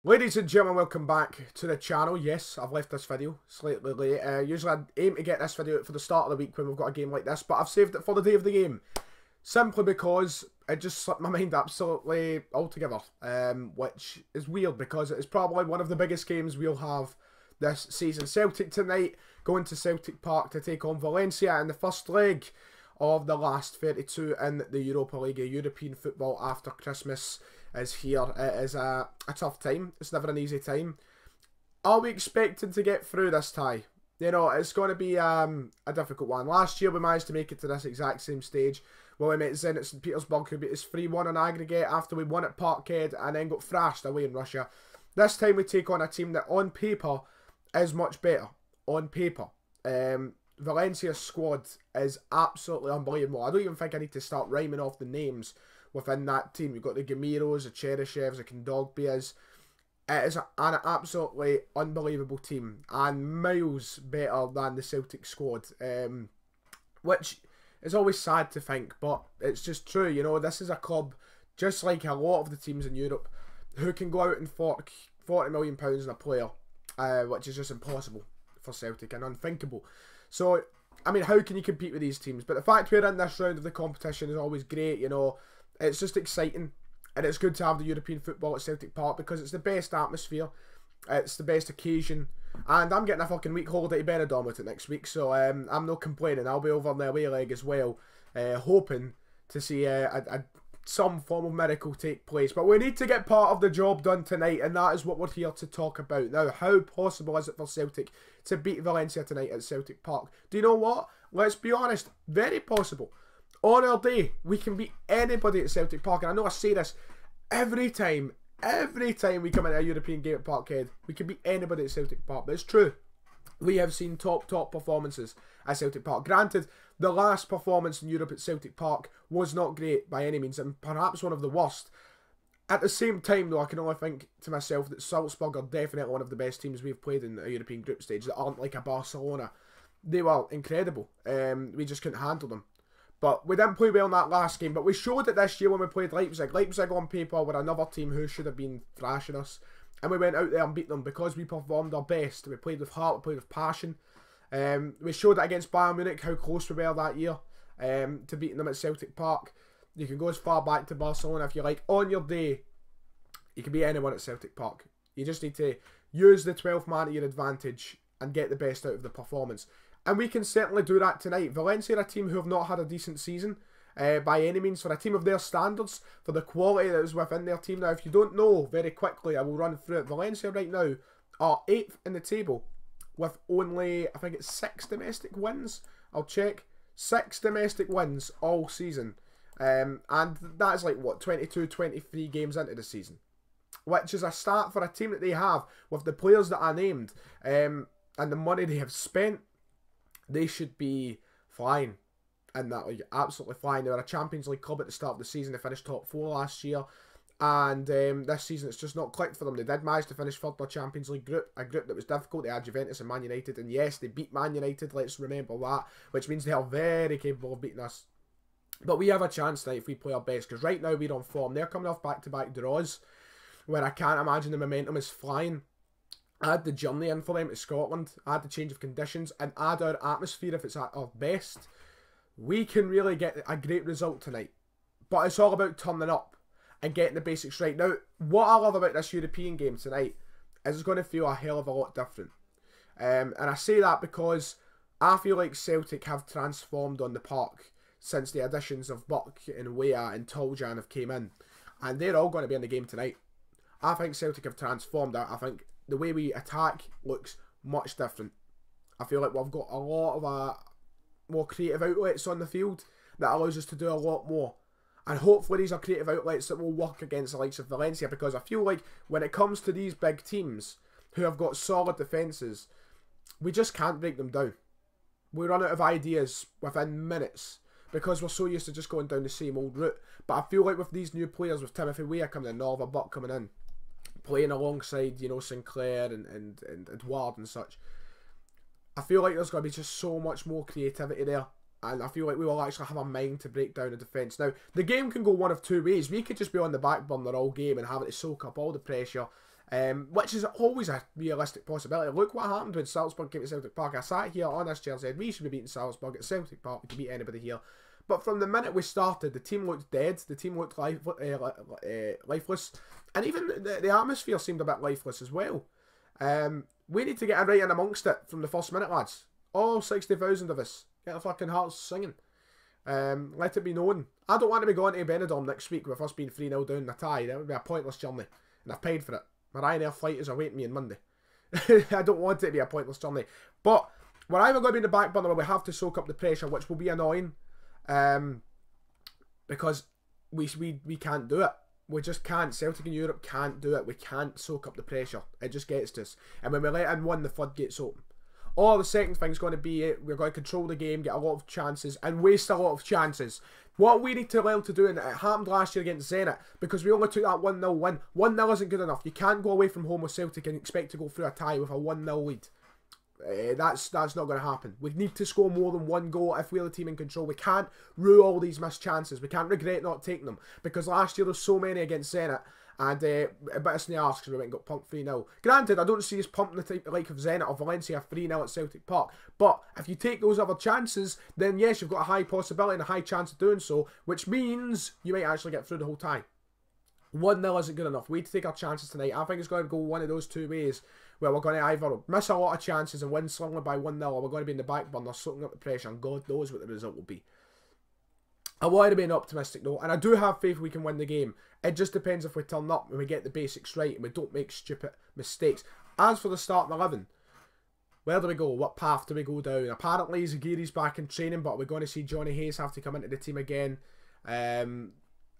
Ladies and gentlemen, welcome back to the channel. Yes, I've left this video slightly late. Usually I aim to get this video out for the start of the week when we've got a game like this, but I've saved it for the day of the game. Simply because it just slipped my mind absolutely altogether, which is weird because it is probably one of the biggest games we'll have this season. Celtic tonight, going to Celtic Park to take on Valencia in the first leg of the last 32 in the Europa League. European football after Christmas is here. It is a tough time. It's never an easy time. Are we expected to get through this tie? You know, it's going to be a difficult one. Last year we managed to make it to this exact same stage when we met Zenit St. Petersburg, who beat us 3-1 on aggregate after we won at Parkhead and then got thrashed away in Russia. This time we take on a team that on paper is much better. On paper. Valencia's squad is absolutely unbelievable. I don't even think I need to start rhyming off the names within that team. You've got the Gamiros, the Cheryshevs, the Kondogbias. It is an absolutely unbelievable team and miles better than the Celtic squad, which is always sad to think, but it's just true. You know, this is a club, just like a lot of the teams in Europe, who can go out and £40 million in a player, which is just impossible for Celtic and unthinkable. So, I mean, how can you compete with these teams? But the fact we're in this round of the competition is always great, you know. It's just exciting, and it's good to have the European football at Celtic Park because it's the best atmosphere, it's the best occasion, and I'm getting a fucking week holiday to Benidorm with it next week, so I'm not complaining. I'll be over on the away leg as well, hoping to see some form of miracle take place. But we need to get part of the job done tonight, and that is what we're here to talk about. Now, how possible is it for Celtic to beat Valencia tonight at Celtic Park? Do you know what? Let's be honest, very possible. On our day, we can beat anybody at Celtic Park. And I know I say this every time we come into a European game at Parkhead, we can beat anybody at Celtic Park. But it's true. We have seen top performances at Celtic Park. Granted, the last performance in Europe at Celtic Park was not great by any means, and perhaps one of the worst. At the same time, though, I can only think to myself that Salzburg are definitely one of the best teams we've played in a European group stage that aren't like a Barcelona. They were incredible. We just couldn't handle them. But we didn't play well in that last game. But we showed it this year when we played Leipzig. Leipzig on paper were another team who should have been thrashing us. And we went out there and beat them because we performed our best. We played with heart, we played with passion. We showed it against Bayern Munich how close we were that year to beating them at Celtic Park. You can go as far back to Barcelona if you like. On your day, you can beat anyone at Celtic Park. You just need to use the 12th man to your advantage and get the best out of the performance. And we can certainly do that tonight. Valencia are a team who have not had a decent season by any means. For a team of their standards, for the quality that is within their team. Now, if you don't know, very quickly, I will run through it. Valencia right now are 8th in the table with only, I think it's 6 domestic wins. I'll check. 6 domestic wins all season. And that is like, what, 22, 23 games into the season. Which is a start for a team that they have with the players that I named and the money they have spent. They should be flying in that league, absolutely flying. They were a Champions League club at the start of the season. They finished top 4 last year, and this season it's just not clicked for them. They did manage to finish third in the Champions League group, a group that was difficult. They had Juventus and Man United, and yes, they beat Man United, let's remember that, which means they are very capable of beating us. But we have a chance tonight if we play our best, because right now we're on form. They're coming off back-to-back draws, where I can't imagine the momentum is flying. Add the journey in for them to Scotland, add the change of conditions, and add our atmosphere if it's at our best, we can really get a great result tonight. But it's all about turning up and getting the basics right. Now, what I love about this European game tonight is it's going to feel a hell of a lot different. And I say that because I feel like Celtic have transformed on the park since the additions of Buck and Weah and Toljan have came in. And they're all going to be in the game tonight. I think Celtic have transformed. I think the way we attack looks much different. I feel like we've got a lot of more creative outlets on the field that allows us to do a lot more. And hopefully these are creative outlets that will work against the likes of Valencia, because I feel like when it comes to these big teams who have got solid defences, we just can't break them down. We run out of ideas within minutes because we're so used to just going down the same old route. But I feel like with these new players, with Timothy Weah coming in, Norva Buck coming in, playing alongside, you know, Sinclair and Edouard and such, I feel like there's going to be just so much more creativity there. And I feel like we will actually have a mind to break down a defence. Now, the game can go one of two ways. We could just be on the back burner all game and have it to soak up all the pressure which is always a realistic possibility. Look what happened when Salzburg came to Celtic Park. I sat here on this chair and said we should be beating Salzburg at Celtic Park. We can beat anybody here. But from the minute we started, the team looked dead. The team looked lifeless. And even the atmosphere seemed a bit lifeless as well. We need to get right in amongst it from the first minute, lads. All 60,000 of us. Get the fucking hearts singing. Let it be known. I don't want to be going to Benidorm next week with us being 3-0 down in a tie. That would be a pointless journey. And I've paid for it. My Ryanair flight is awaiting me on Monday. I don't want it to be a pointless journey. But we're either going to be in the back burner where we have to soak up the pressure, which will be annoying. Because we can't do it. We just can't. Celtic in Europe can't do it. We can't soak up the pressure. It just gets to us. And when we let in one, the floodgates open. Or the second thing is going to be we're going to control the game, get a lot of chances, and waste a lot of chances. What we need to learn to do, and it happened last year against Zenit, because we only took that 1-0 win. 1-0 isn't good enough. You can't go away from home with Celtic and expect to go through a tie with a 1-0 lead. That's not going to happen. We need to score more than one goal if we're the team in control. We can't rue all these missed chances. We can't regret not taking them, because last year there was so many against Zenit. And a bit of snare because we went and got pumped 3-0. Granted, I don't see us pumping the type like of Zenit or Valencia 3-0 at Celtic Park. But if you take those other chances, then yes, you've got a high possibility and a high chance of doing so, which means you might actually get through the whole tie. 1-0 isn't good enough. We need to take our chances tonight. I think it's going to go one of those two ways, where we're going to either miss a lot of chances and win slowly by 1-0, or we're going to be in the back burner, soaking up the pressure, and God knows what the result will be. I want to be optimistic though, and I do have faith we can win the game. It just depends if we turn up and we get the basics right and we don't make stupid mistakes. As for the starting 11, where do we go? What path do we go down? Apparently Zagiri's back in training, but we're going to see Johnny Hayes have to come into the team again. I mean,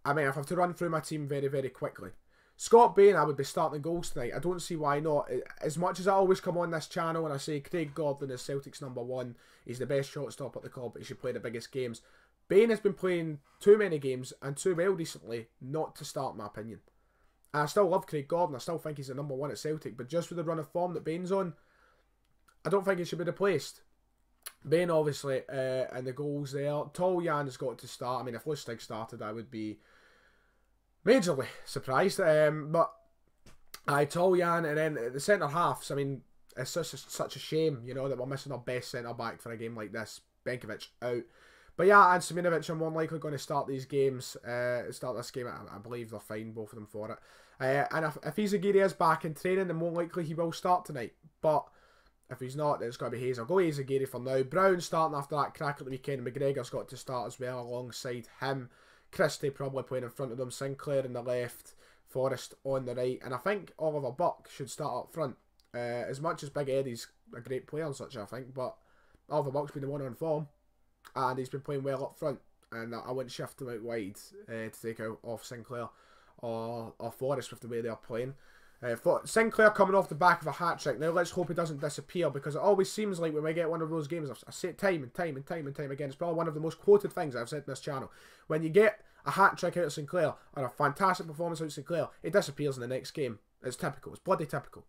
I have to run through my team very, very quickly. Scott Bain, I would be starting goals tonight. I don't see why not. As much as I always come on this channel and I say Craig Gordon is Celtic's #1, he's the best shortstop at the club, he should play the biggest games. Bain has been playing too many games and too well recently not to start, in my opinion. And I still love Craig Gordon. I still think he's the #1 at Celtic. But just with the run of form that Bain's on, I don't think he should be replaced. Bain, obviously, and the goals there. Toljan has got to start. I mean, if Lustig started, I would be majorly surprised. But Toljan, and then the centre halves. I mean, it's such a shame, you know, that we're missing our best centre back for a game like this. Benkovic out. But yeah, and Siminovic are more likely going to start these games. Start this game, I believe they're fine, both of them, for it. And if Izagiri is back in training, then more likely he will start tonight. But if he's not, then it's going to be Hayes. I'll go Izagiri for now. Brown starting after that crack at the weekend. McGregor's got to start as well alongside him. Christie probably playing in front of them. Sinclair on the left. Forrest on the right. And I think Oliver Buck should start up front. As much as Big Eddie's a great player and such, I think. But Oliver Buck's been the one on form. And he's been playing well up front. And I wouldn't shift him out wide to take out off Sinclair or Forrest with the way they're playing. Sinclair coming off the back of a hat-trick. Now let's hope he doesn't disappear, because it always seems like when we get one of those games, I say it time and time again, it's probably one of the most quoted things I've said in this channel. When you get a hat-trick out of Sinclair, or a fantastic performance out of Sinclair, it disappears in the next game. It's typical. It's bloody typical.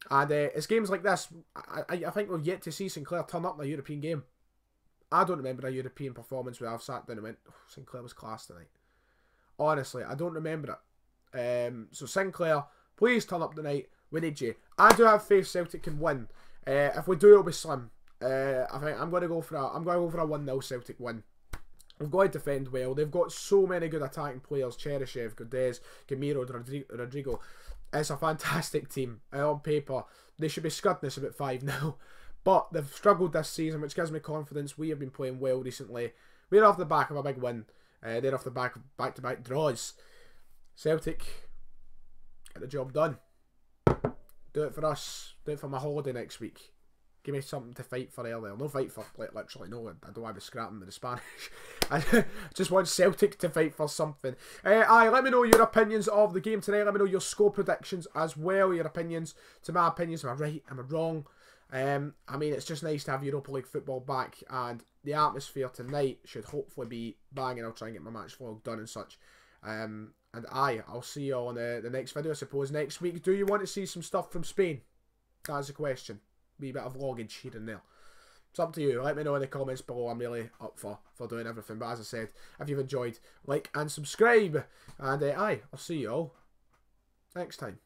And it's games like this, I think we've yet to see Sinclair turn up in a European game. I don't remember a European performance where I've sat down and went, oh, Sinclair was class tonight. Honestly, I don't remember it. So Sinclair, please turn up tonight. We need you. I do have faith Celtic can win. If we do, it'll be slim. I think I'm going to go for a 1-0 Celtic win. We've got to defend well. They've got so many good attacking players. Cheryshev, Godez, Gamiro, Rodrigo. It's a fantastic team. On paper, they should be scudding us about 5-0. But they've struggled this season, which gives me confidence. We have been playing well recently. We're off the back of a big win. They're off the back of back-to-back draws. Celtic, get the job done. Do it for us. Do it for my holiday next week. Give me something to fight for earlier. No fight for, literally, no. I don't want to be scrapping with the Spanish. I just want Celtic to fight for something. Let me know your opinions of the game tonight. Let me know your score predictions as well. Your opinions. To my opinions, am I right? Am I wrong? I mean, it's just nice to have Europa League football back, and the atmosphere tonight should hopefully be banging. I'll try and get my match vlog done and such. And I'll see you on the next video, I suppose, next week. Do you want to see some stuff from Spain? That's the question. Wee bit of vloggage here and there. It's up to you. Let me know in the comments below. I'm really up for doing everything. But as I said, if you've enjoyed, like and subscribe. And I'll see you all next time.